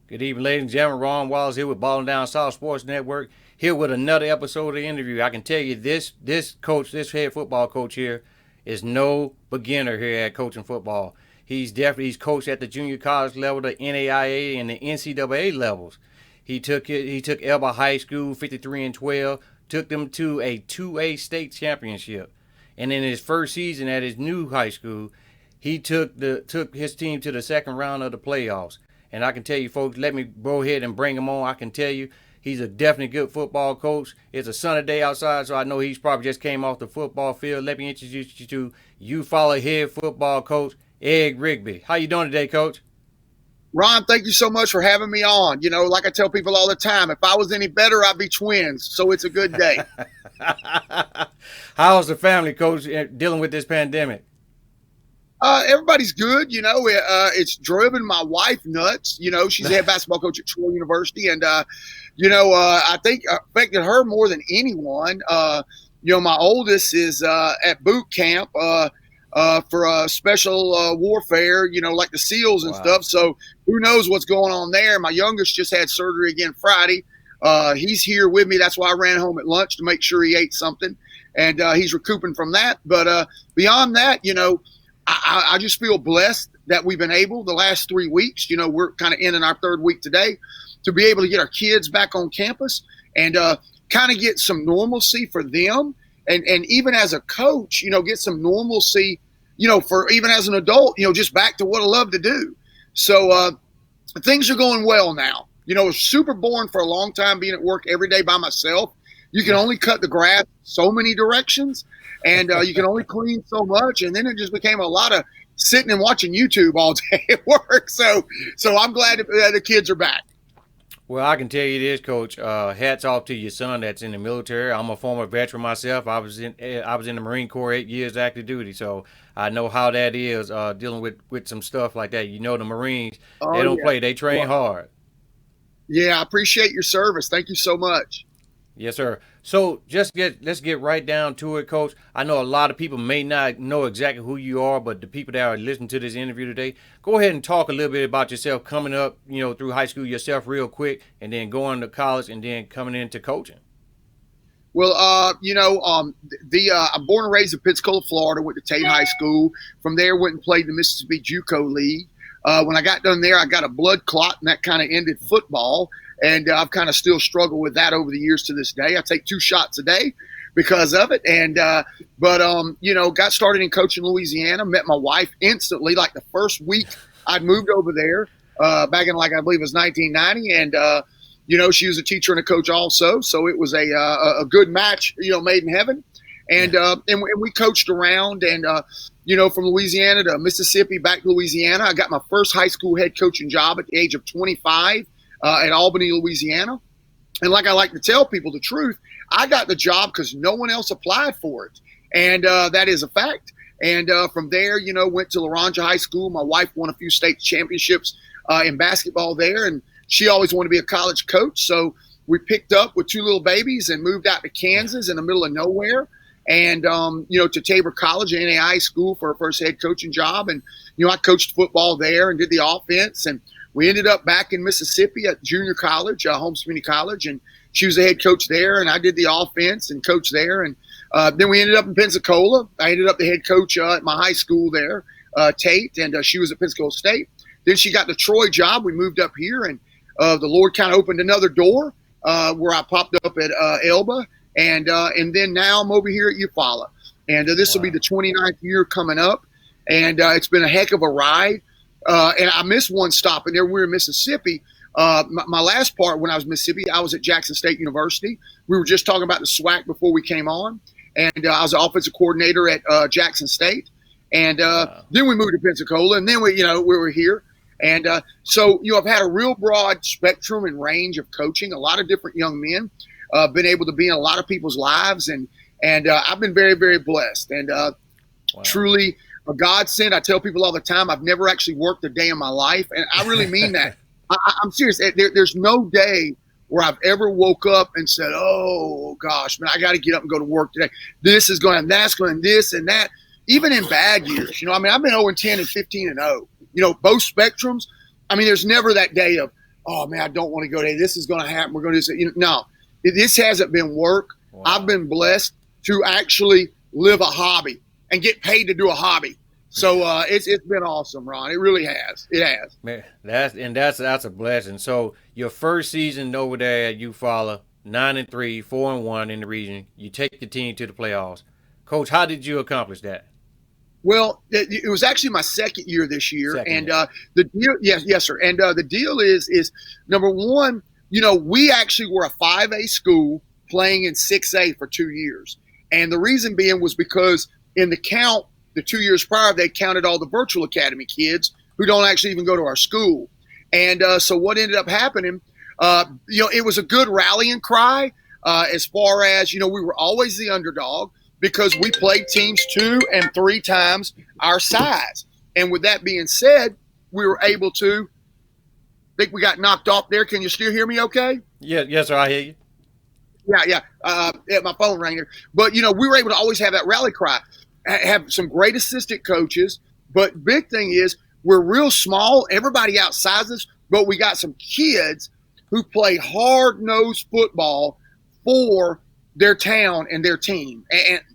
Good evening, ladies and gentlemen. Ron Wallace here with Ballin' Down South Sports Network. Here with another episode of the interview. I can tell you this this head football coach here is no beginner here at coaching football. He's coached at the junior college level, the NAIA and the NCAA levels. He took Elba High School 53-12, took them to a 2A state championship. And in his first season at his new high school, he took his team to the second round of the playoffs. And I can tell you, folks, let me go ahead and bring him on. I can tell you he's a definitely good football coach. It's a sunny day outside, so I know he's probably just came off the football field. Let me introduce you to Eufaula head football coach, Rigby. How you doing today, Coach? Ron, thank you so much for having me on. You know, like I tell people all the time, if I was any better, I'd be twins. So it's a good day. How's the family, Coach, dealing with this pandemic? Everybody's good. You know, it's driven my wife nuts. You know, she's a head basketball coach at Troy University. And, I think affected her more than anyone. My oldest is at boot camp for special warfare, like the SEALs and stuff. So who knows what's going on there. My youngest just had surgery again Friday. He's here with me. That's why I ran home at lunch to make sure he ate something. And he's recouping from that. But beyond that, I just feel blessed that we've been able the last 3 weeks, we're kind of in our third week today, to be able to get our kids back on campus and kind of get some normalcy for them. And even as a coach, get some normalcy, for even as an adult, just back to what I love to do. So things are going well now. It was super boring for a long time being at work every day by myself. You can only cut the grass so many directions. And you can only clean so much. And then it just became a lot of sitting and watching YouTube all day at work. So I'm glad that the kids are back. Well, I can tell you this, Coach. Hats off to your son that's in the military. I'm a former veteran myself. I was in the Marine Corps 8 years active duty. So I know how that is dealing with some stuff like that. The Marines, they don't play. They train hard. Yeah, I appreciate your service. Thank you so much. Yes, sir. So let's get right down to it, Coach. I know a lot of people may not know exactly who you are, but the people that are listening to this interview today, go ahead and talk a little bit about yourself coming up, through high school yourself real quick, and then going to college and then coming into coaching. Well, I'm born and raised in Pensacola, Florida, went to Tate High School. From there, went and played in the Mississippi JUCO League. When I got done there, I got a blood clot, and that kind of ended football. And I've kind of still struggled with that over the years to this day. I take 2 shots a day because of it. And, got started in coaching in Louisiana, met my wife instantly, like the first week I'd moved over there back in, I believe it was 1990. And, she was a teacher and a coach also. So it was a good match, made in heaven. And, and we coached around and, from Louisiana to Mississippi, back to Louisiana. I got my first high school head coaching job at the age of 25. At Albany, Louisiana. And like I like to tell people the truth, I got the job because no one else applied for it. And that is a fact. And from there, went to Laranja High School. My wife won a few state championships in basketball there. And she always wanted to be a college coach. So we picked up with 2 little babies and moved out to Kansas in the middle of nowhere. And, to Tabor College and NAI school for her first head coaching job. And, I coached football there and did the offense. And we ended up back in Mississippi at junior college, Holmes Community College, and she was the head coach there, and I did the offense and coached there. And then we ended up in Pensacola. I ended up the head coach at my high school there, Tate, and she was at Pensacola State. Then she got the Troy job. We moved up here, and the Lord kind of opened another door where I popped up at Elba, and then now I'm over here at Eufaula. And this will be the 29th year coming up, and it's been a heck of a ride. And I missed one stop in there. We were in Mississippi. My last part when I was in Mississippi, I was at Jackson State University. We were just talking about the SWAC before we came on. And I was the offensive coordinator at Jackson State. And then we moved to Pensacola. And then we were here. And so I've had a real broad spectrum and range of coaching, a lot of different young men, been able to be in a lot of people's lives. And I've been very, very blessed. And truly – a godsend. I tell people all the time, I've never actually worked a day in my life. And I really mean that. I'm serious. There's no day where I've ever woke up and said, oh, gosh, man, I got to get up and go to work today. This is going, and that's going, this and that. Even in bad years, I've been 0-10 and 15-0. Both spectrums. There's never that day of, oh man, I don't want to go there. This is going to happen. We're going to do this. No, this hasn't been work. Wow. I've been blessed to actually live a hobby and get paid to do a hobby. So it's been awesome, Ron. It really has. It has. Man, that's a blessing. So your first season over there at Eufaula, 9-3, 4-1 in the region. You take the team to the playoffs. Coach, how did you accomplish that? Well, it was actually my second year this year, the deal, yes, sir. And the deal is number one, we actually were a 5A school playing in 6A for 2 years, and the reason being was because in the count, the 2 years prior, they counted all the virtual academy kids who don't actually even go to our school, and so what ended up happening, it was a good rallying cry as far as we were always the underdog, because we played teams 2 and 3 times our size. And with that being said, we were able to – I think we got knocked off there. Can you still hear me okay? Yeah, yes, sir, I hear you. Yeah, my phone rang there. But, we were able to always have that rally cry, have some great assistant coaches. But big thing is we're real small. Everybody outsizes us, but we got some kids who play hard-nosed football for – their town and their team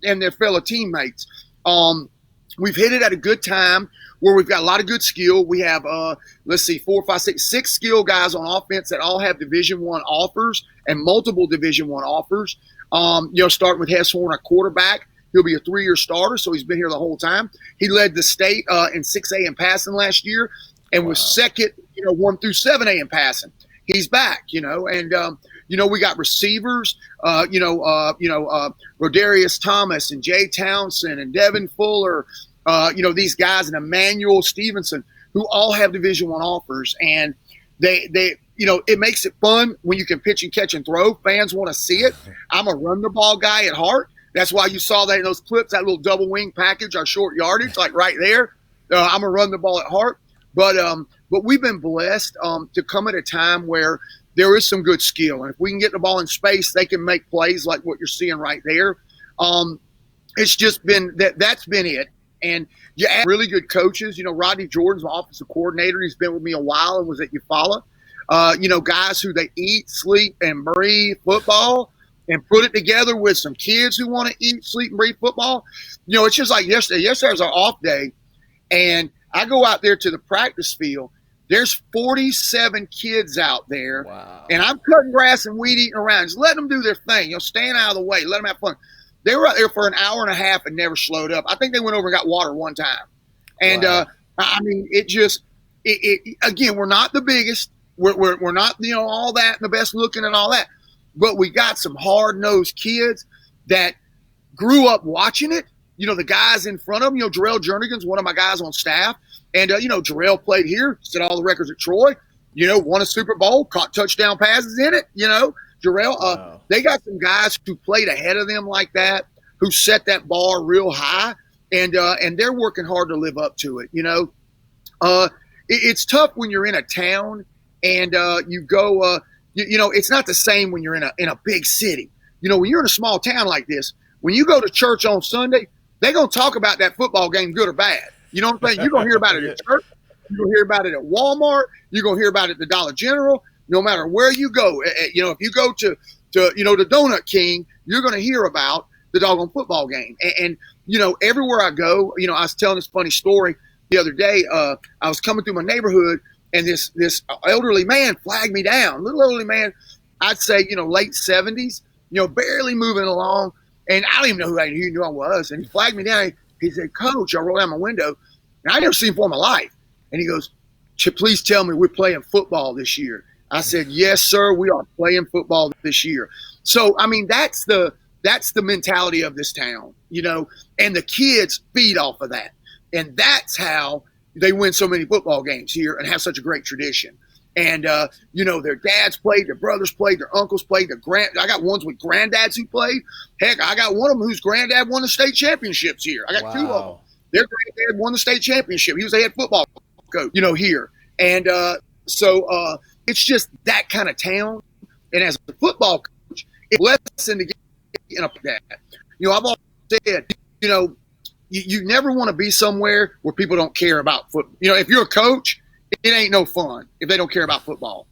and their fellow teammates. We've hit it at a good time where we've got a lot of good skill. We have, 6 skill guys on offense that all have Division I offers and multiple Division I offers. Starting with Hesshorn, our quarterback. He'll be a 3-year starter, so he's been here the whole time. He led the state in 6A in passing last year and was second, 1 through 7A in passing. He's back, and we got receivers, Rodarius Thomas and Jay Townsend and Devin Fuller, these guys, and Emmanuel Stevenson, who all have Division I offers. And they it makes it fun when you can pitch and catch and throw. Fans want to see it. I'm a run the ball guy at heart. That's why you saw that in those clips, that little double wing package, our short yardage, like right there. I'm a run the ball at heart. But we've been blessed to come at a time where there is some good skill. And if we can get the ball in space, they can make plays like what you're seeing right there. It's just been that's been it. And you add really good coaches. Rodney Jordan's my offensive coordinator. He's been with me a while and was at Eufaula. Guys who they eat, sleep, and breathe football, and put it together with some kids who want to eat, sleep, and breathe football. It's just like yesterday. Yesterday was our off day, and I go out there to the practice field. There's 47 kids out there, wow. And I'm cutting grass and weed eating around. Just let them do their thing. Staying out of the way. Let them have fun. They were out there for an hour and a half and never slowed up. I think they went over and got water one time. And, wow. Again, we're not the biggest. We're not, all that and the best looking and all that. But we got some hard-nosed kids that grew up watching it. The guys in front of them, Jarrell Jernigan's one of my guys on staff. And, Jarrell played here, set all the records at Troy, won a Super Bowl, caught touchdown passes in it, Jarrell. Wow. They got some guys who played ahead of them like that, who set that bar real high, and they're working hard to live up to it, It's tough when you're in a town and you go, it's not the same when you're in a big city. When you're in a small town like this, when you go to church on Sunday, they're going to talk about that football game, good or bad. You know what I'm saying? You're going to hear about it at church. You're going to hear about it at Walmart. You're going to hear about it at the Dollar General. No matter where you go, if you go to the Donut King, you're going to hear about the doggone football game. And everywhere I go, I was telling this funny story the other day. I was coming through my neighborhood, and this elderly man flagged me down. Little elderly man, I'd say, late 70s, barely moving along. And I don't even know who he knew I was. And he flagged me down. He said, "Coach," I rolled down my window. And I never seen him before in my life. And he goes, "Please tell me we're playing football this year." I said, "Yes, sir, we are playing football this year." So, that's the mentality of this town, and the kids feed off of that. And that's how they win so many football games here and have such a great tradition. And, their dads played, their brothers played, their uncles played, I got ones with granddads who played. Heck, I got one of them whose granddad won the state championships here. I got two of them. Their granddad won the state championship. He was the head football coach, here. And so it's just that kind of town. And as a football coach, it's a blessing to get in a that. I've always said, you never want to be somewhere where people don't care about football. If you're a coach, it ain't no fun if they don't care about football.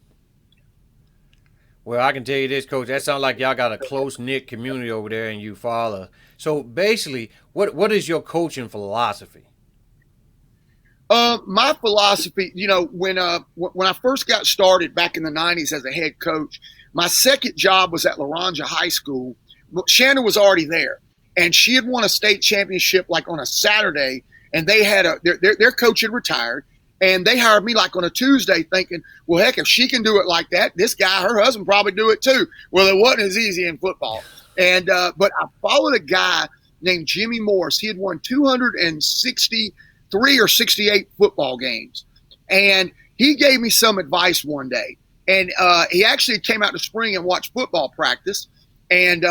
Well, I can tell you this, Coach. That sounds like y'all got a close knit community over there in Eufaula. So basically, what is your coaching philosophy? My philosophy, when I first got started back in the '90s as a head coach, my second job was at Laranja High School. Shannon was already there, and she had won a state championship like on a Saturday, and they had their coach had retired, and they hired me like on a Tuesday, thinking, well, heck, if she can do it like that, this guy, her husband, probably do it too. Well, it wasn't as easy in football, and but I followed a guy named Jimmy Morris. He had won 263 or 68 football games. And he gave me some advice one day. And he actually came out in the spring and watched football practice. And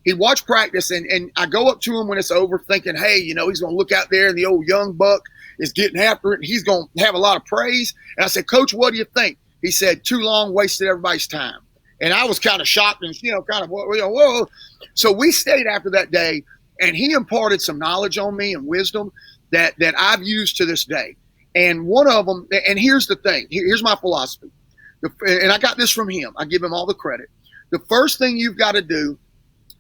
he watched practice. And I go up to him when it's over thinking, hey, he's going to look out there and the old young buck is getting after it. And he's going to have a lot of praise. And I said, Coach, what do you think? He said, too long, wasted everybody's time. And I was kind of shocked and, kind of, whoa. So we stayed after that day. And he imparted some knowledge on me and wisdom that I've used to this day. And one of them, and here's the thing, here's my philosophy. And I got this from him. I give him all the credit. The first thing you've got to do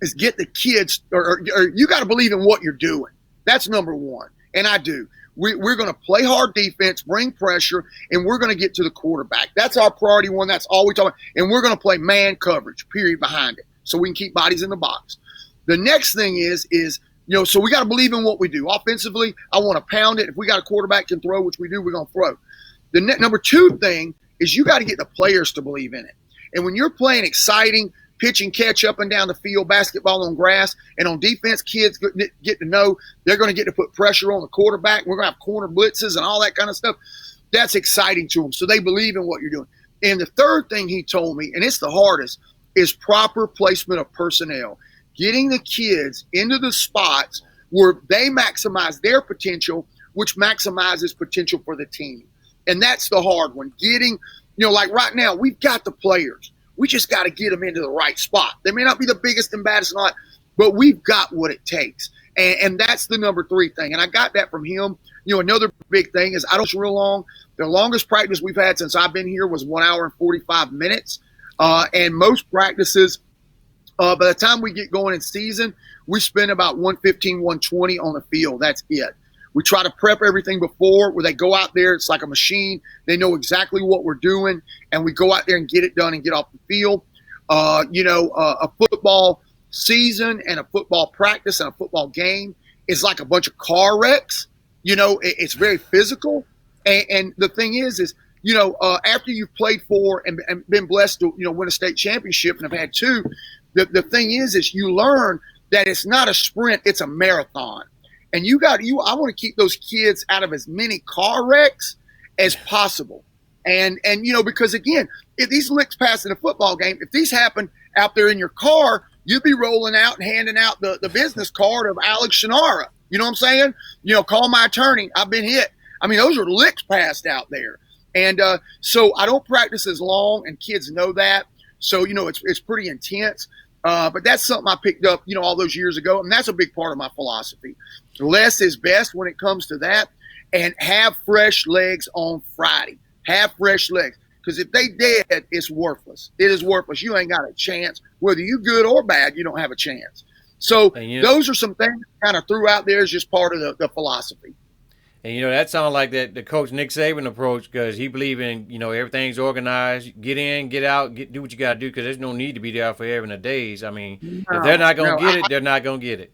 is get the kids, or you got to believe in what you're doing. That's number one. And I do. We're going to play hard defense, bring pressure, and we're going to get to the quarterback. That's our priority one. That's all we talk about. And we're going to play man coverage, period, behind it, so we can keep bodies in the box. The next thing is so we got to believe in what we do. Offensively, I want to pound it. If we got a quarterback can throw, which we do, we're going to throw. The number two thing is you got to get the players to believe in it. And when you're playing exciting, pitch and catch up and down the field, basketball on grass, and on defense, kids get to know they're going to get to put pressure on the quarterback. We're going to have corner blitzes and all that kind of stuff. That's exciting to them. So they believe in what you're doing. And the third thing he told me, and it's the hardest, is proper placement of personnel. Getting the kids into the spots where they maximize their potential, which maximizes potential for the team. And that's the hard one. Getting, like right now, we've got the players. We just got to get them into the right spot. They may not be the biggest and baddest lot, but we've got what it takes. And that's the number three thing. And I got that from him. Another big thing is I don't real long. The longest practice we've had since I've been here was 1 hour and 45 minutes. And most practices, by the time we get going in season, we spend about 115, 120 on the field. That's it. We try to prep everything before where they go out there. It's like a machine. They know exactly what we're doing, and we go out there and get it done and get off the field. A football season and a football practice and a football game is like a bunch of car wrecks. It's very physical. And the thing is after you've played for and been blessed to, win a state championship and have had two, the thing is you learn that it's not a sprint, it's a marathon. And I want to keep those kids out of as many car wrecks as possible. And because again, if these licks pass in a football game, if these happen out there in your car, you'd be rolling out and handing out the business card of Alex Shinara. You know what I'm saying? Call my attorney. I've been hit. I mean, those are licks passed out there. And so I don't practice as long, and kids know that. So, it's pretty intense. But that's something I picked up, all those years ago. And that's a big part of my philosophy. Less is best when it comes to that. And have fresh legs on Friday. Have fresh legs. Because if they dead, it's worthless. It is worthless. You ain't got a chance. Whether you good or bad, you don't have a chance. So those are some things I kind of threw out there as just part of the philosophy. And, that sounds like the Coach Nick Saban approach, because he believe in, everything's organized. Get in, get out, do what you got to do, because there's no need to be there for every and a days. I mean, if they're not going to get it, they're not going to get it.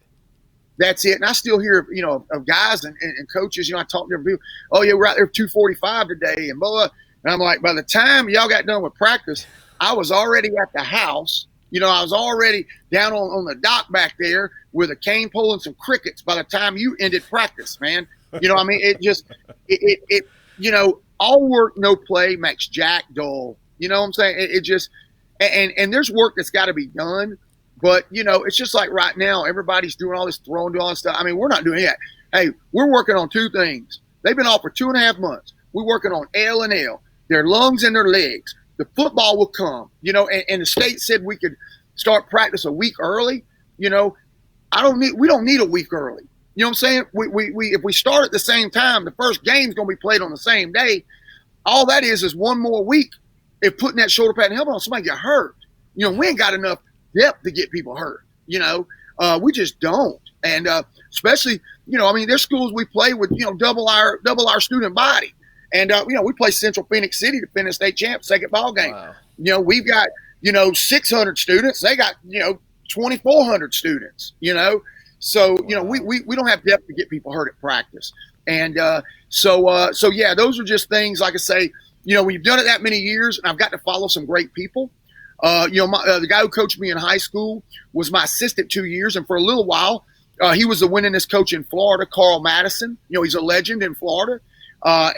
That's it. And I still hear, of guys and coaches, I talk to them, people, oh, yeah, we're out there 2:45 today and blah, blah. And I'm like, by the time y'all got done with practice, I was already at the house. I was already down on the dock back there with a cane pole and some crickets by the time you ended practice, man. I mean, all work, no play makes Jack dull. You know what I'm saying? It just, and there's work that's got to be done, but it's just like right now, everybody's doing all this throwing, doing all this stuff. I mean, we're not doing that. Hey, we're working on two things. They've been off for 2.5 months. We're working on L and L, their lungs and their legs. The football will come, and the state said we could start practice a week early. We don't need a week early. You know what I'm saying? We if we start at the same time, the first game's going to be played on the same day. All that is one more week. If putting that shoulder pad and helmet on, somebody get hurt. We ain't got enough depth to get people hurt. We just don't. And especially, there's schools we play with, double our student body. And, we play Central Phoenix City to finish state champ, second ball game. Wow. We've got, 600 students. They got, 2,400 students, So, Wow. we don't have depth to get people hurt at practice. And so yeah, those are just things, like I say, we've done it that many years, and I've got to follow some great people. The guy who coached me in high school was my assistant 2 years, and for a little while, he was the winningest coach in Florida, Carl Madison. He's a legend in Florida. I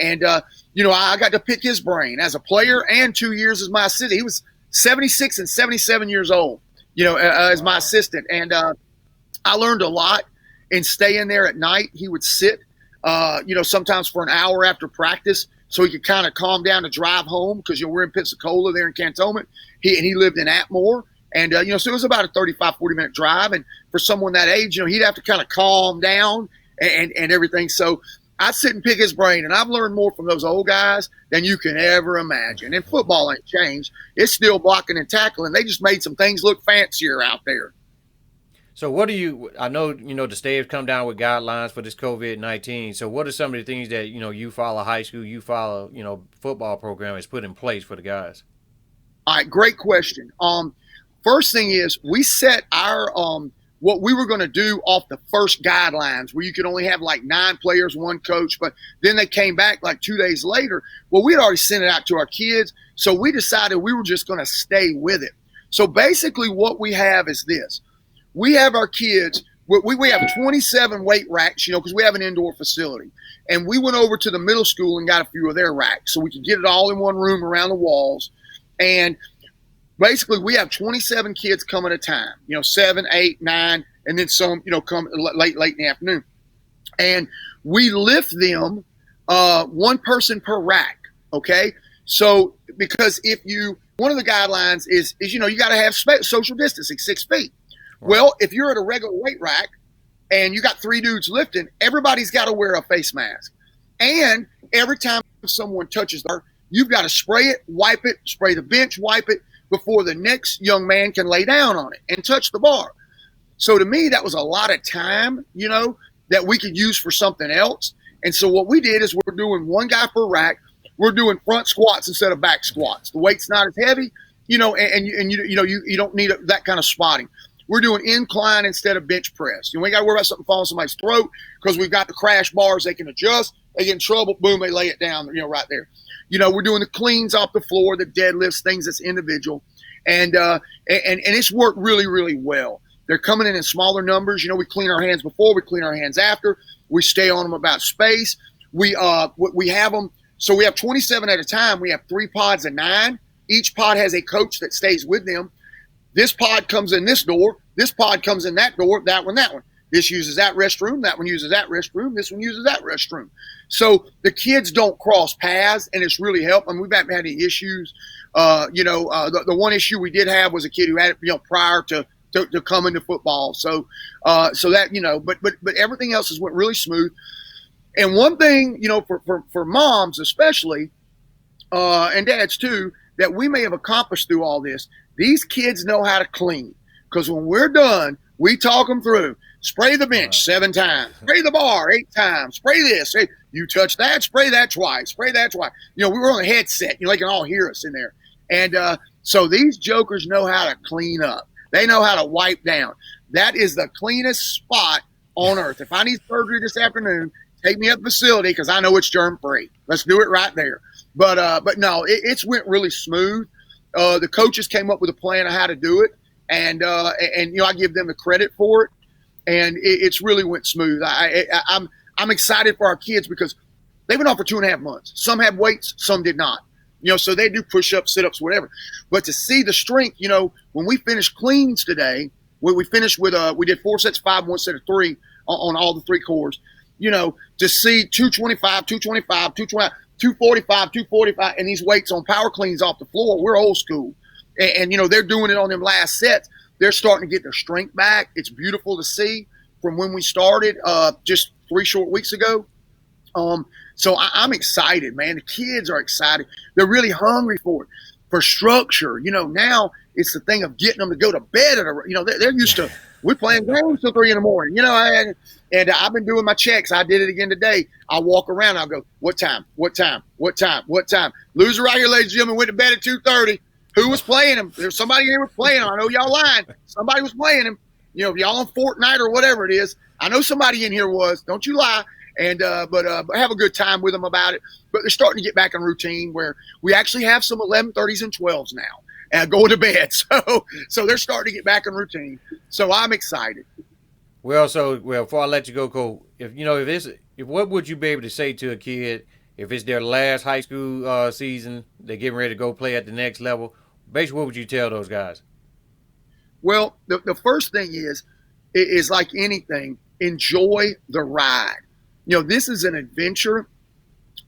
got to pick his brain as a player and 2 years as my assistant. He was 76 and 77 years old, as my assistant. And I learned a lot in staying there at night. He would sit, sometimes for an hour after practice so he could kind of calm down to drive home because, we're in Pensacola there in Cantonment. He lived in Atmore. And, so it was about a 35, 40-minute drive. And for someone that age, he'd have to kind of calm down and everything. So I'd sit and pick his brain, and I've learned more from those old guys than you can ever imagine. And football ain't changed. It's still blocking and tackling. They just made some things look fancier out there. So I know, the state has come down with guidelines for this COVID-19. So what are some of the things that, Eufaula High School, Eufaula, football program has put in place for the guys? All right, great question. First thing is we set our what we were going to do off the first guidelines where you could only have like 9 players, 1 coach, but then they came back like 2 days later. Well, we had already sent it out to our kids, so we decided we were just going to stay with it. So basically what we have is this. We have our kids, we have 27 weight racks, because we have an indoor facility. And we went over to the middle school and got a few of their racks so we could get it all in one room around the walls. And basically, we have 27 kids come at a time, 7, 8, 9, and then some, come late in the afternoon. And we lift them 1 person per rack, okay? So because one of the guidelines is you got to have social distancing, 6 feet. Right. Well, if you're at a regular weight rack and you got 3 dudes lifting, everybody's got to wear a face mask. And every time someone touches her, you've got to spray it, wipe it, spray the bench, wipe it, before the next young man can lay down on it and touch the bar. So to me, that was a lot of time, that we could use for something else. And so what we did is we're doing 1 guy per rack. We're doing front squats instead of back squats. The weight's not as heavy, and you don't need that kind of spotting. We're doing incline instead of bench press. We got to worry about something falling somebody's throat because we've got the crash bars. They can adjust. They get in trouble. Boom, they lay it down, right there. We're doing the cleans off the floor, the deadlifts, things that's individual. And it's worked really, really well. They're coming in smaller numbers. We clean our hands before, we clean our hands after. We stay on them about space. We have them. So we have 27 at a time. We have 3 pods of 9. Each pod has a coach that stays with them. This pod comes in this door. This pod comes in that door, that one. This uses that restroom. That one uses that restroom. This one uses that restroom. So the kids don't cross paths, and it's really helped. I mean, we've haven't had any issues. The one issue we did have was a kid who had it, prior to coming to football. So that, but everything else has went really smooth. And one thing, for moms especially, and dads too, that we may have accomplished through all this, these kids know how to clean. Because when we're done, we talk them through. Spray the bench 7 times. Spray the bar 8 times. Spray this. Hey, you touch that, spray that twice. Spray that twice. We were on a headset. They can all hear us in there. And so these jokers know how to clean up. They know how to wipe down. That is the cleanest spot on earth. If I need surgery this afternoon, take me up the facility because I know it's germ-free. Let's do it right there. But no, it's went really smooth. The coaches came up with a plan of how to do it. And I give them the credit for it. And it's really went smooth. I'm excited for our kids because they've been off for 2.5 months. Some had weights, some did not. So they do push-ups, sit-ups, whatever. But to see the strength, when we finished cleans today, when we finished with we did 4 sets of 5, 1 set of 3 on all the 3 cores. To see 225, 225, 225, 245, 245, and these weights on power cleans off the floor. We're old school, and they're doing it on them last sets. They're starting to get their strength back. It's beautiful to see from when we started just 3 short weeks ago. So I'm excited, man. The kids are excited. They're really hungry for it. for structure. Now it's the thing of getting them to go to bed they're used to, we're playing games till 3 a.m. And I've been doing my checks. I did it again today. I walk around. I'll go, what time? Loser right here, ladies and gentlemen, went to bed at 2:30. Who was playing him? There's somebody here was playing him. I know y'all lying. Somebody was playing him. If y'all on Fortnite or whatever it is, I know somebody in here was. Don't you lie. And but have a good time with them about it. But they're starting to get back in routine where we actually have some 11:30s and 12s now going to bed. So they're starting to get back in routine. So I'm excited. Well, before I let you go, Cole, what would you be able to say to a kid if it's their last high school season, they're getting ready to go play at the next level? Basically, what would you tell those guys? Well, the first thing is like anything, enjoy the ride. This is an adventure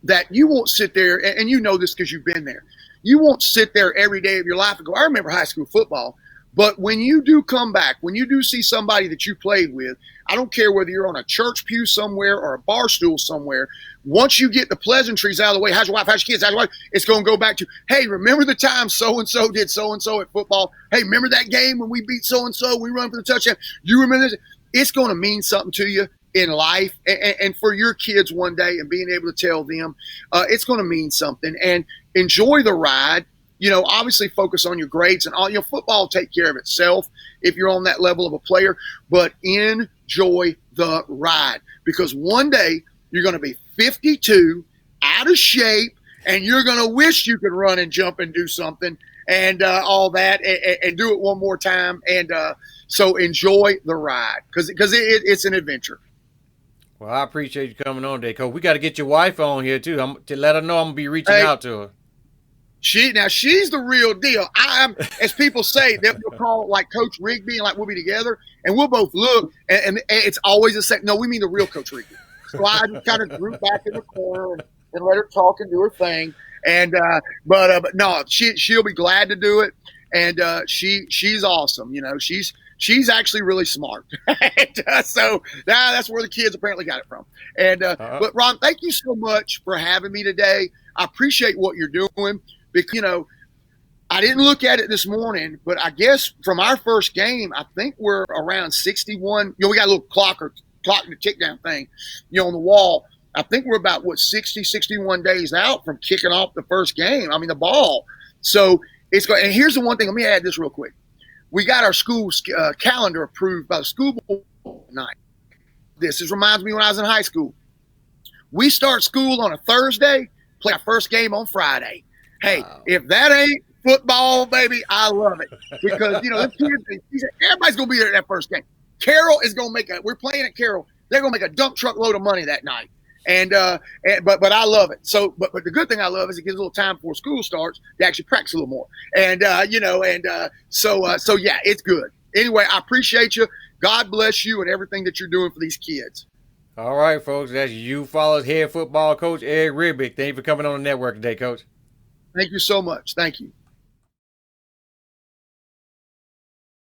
that you won't sit there, and you know this because you've been there. You won't sit there every day of your life and go, I remember high school football. But when you do come back, when you do see somebody that you played with, I don't care whether you're on a church pew somewhere or a bar stool somewhere, once you get the pleasantries out of the way, how's your wife, how's your kids, how's your wife, it's going to go back to, hey, remember the time so-and-so did so-and-so at football? Hey, remember that game when we beat so-and-so, we run for the touchdown? You remember this? It's going to mean something to you in life and for your kids one day, and being able to tell them it's going to mean something. And enjoy the ride. Obviously focus on your grades and all. Football will take care of itself if you're on that level of a player, but enjoy the ride, because one day you're going to be 52, out of shape, and you're going to wish you could run and jump and do something and all that and do it one more time. And so enjoy the ride because it's an adventure. Well, I appreciate you coming on today, Coach. We got to get your wife on here too. To let her know I'm gonna be reaching out to her. She's the real deal. I'm, as people say, they'll call like Coach Rigby, and like we'll be together, and we'll both look, and it's always the same. No, we mean the real Coach Rigby. So I just kind of group back in the corner and let her talk and do her thing. And but no, she'll be glad to do it, and she's awesome. She's actually really smart. And, so that's where the kids apparently got it from. And but Ron, thank you so much for having me today. I appreciate what you're doing. Because, I didn't look at it this morning, but I guess from our first game, I think we're around 61. We got a little clock and tick down thing, on the wall. I think we're about, 61 days out from kicking off the first game. I mean, the ball. So it's going. And here's the one thing. Let me add this real quick. We got our school calendar approved by the school board tonight. This reminds me when I was in high school. We start school on a Thursday, play our first game on Friday. Hey, wow. If that ain't football, baby, I love it. Because, them kids, everybody's going to be there at that first game. Carroll is going to we're playing at Carroll. They're going to make a dump truck load of money that night. But I love it. So, but the good thing I love is it gives a little time before school starts to actually practice a little more. And, so yeah, it's good. Anyway, I appreciate you. God bless you and everything that you're doing for these kids. All right, folks. That's Eufaula's head football coach, Rigby. Thank you for coming on the network today, Coach. Thank you so much. Thank you.